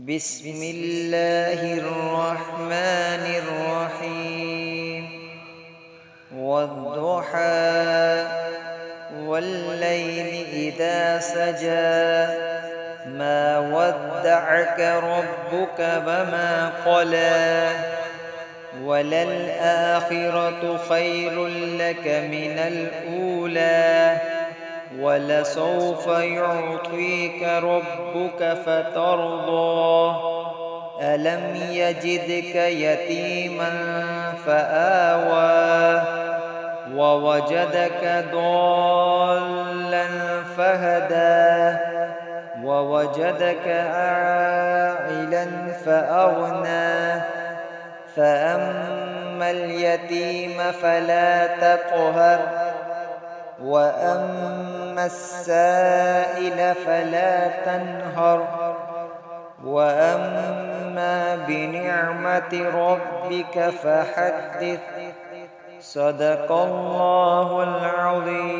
بسم الله الرحمن الرحيم والضحى والليل إذا سجى ما ودعك ربك وما قلى وللآخرة خير لك من الأولى ولسوف يعطيك ربك فترضى ألم يجدك يتيما فآوى ووجدك ضالا فهدى ووجدك عائلا فأغنى فأما اليتيم فلا تقهر وأما السائل فلا تنهر وأما بنعمة ربك فحدث صدق الله العظيم.